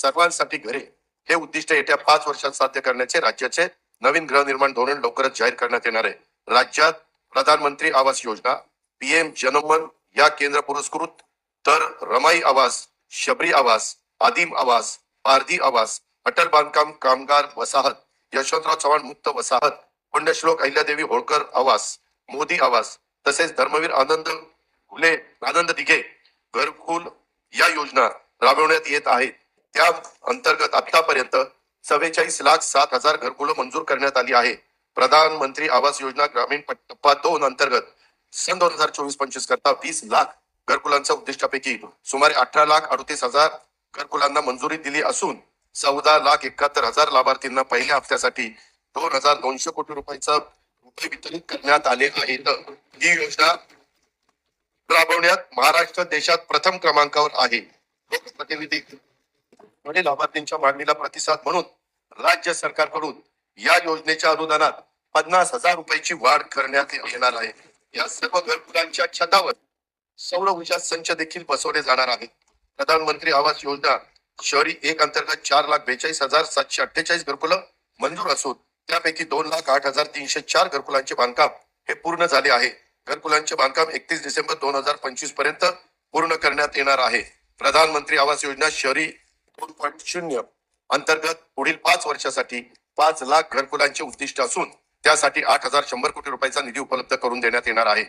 सर्वांसाठी घरे हे उद्दिष्ट येत्या 5 वर्षात साध्य करण्याचे राज्याचे नवीन गृहनिर्माण धोरण लवकरच जाहीर करण्यात येणार आहे. राज्यात प्रधानमंत्री आवास योजना, पीएम जनमन या केंद्र पुरस्कृत, तर रमाई आवास, शबरी आवास, आदिम आवास, पारधी आवास, अटल बांधकाम कामगार वसाहत, यशवंतराव चव्हाण मुक्त वसाहत, पुण्यश्लोक अहिल्यादेवी होळकर आवास, मोदी आवास तसेच धर्मवीर आनंद दिघे घरकुल या योजना राबवण्यात येत आहेत. त्या अंतर्गत आतापर्यंत 44,07,000 घरकुलं मंजूर करण्यात आली आहे. प्रधानमंत्री आवास योजना ग्रामीण टप्पा 2 अंतर्गत सन 2024-25 करता 20 लाख घरकुलांच्या उद्दिष्टापैकी सुमारे 18,38,000 घरकुलांना मंजुरी दिली असून 14,71,000 लाभार्थींना पहिल्या हप्त्यासाठी 2,200 कोटी रुपये वितरित करण्यात आले आहेत. ही योजना राबवण्यात महाराष्ट्र देशात प्रथम क्रमांकावर आहे. लोकप्रतिनिधी लाभार्थींच्या मागणीला प्रतिसाद म्हणून राज्य सरकारकडून या योजनेच्या अनुदानात 50,000 रुपयाची वाढ करण्यात येणार आहे. या सर्व घरकुलांच्या छतावर सौर ऊर्जा संच देखील बसवले जाणार आहेत. प्रधानमंत्री आवास योजना शहरी 1 अंतर्गत 4,42,748 घरकुलं मंजूर असून त्यापैकी 2,08,304 घरकुलांचे बांधकाम हे पूर्ण झाले आहे. घरकुलांचे बांधकाम 31 डिसेंबर 2025 पर्यंत पूर्ण करण्यात येणार आहे. प्रधानमंत्री आवास योजना शहरी 2.0 अंतर्गत पुढील 5 वर्षासाठी 5 लाख घरकुलांचे उद्दिष्ट असून त्यासाठी 8,100 कोटी रुपयाचा निधी उपलब्ध करून देण्यात येणार आहे.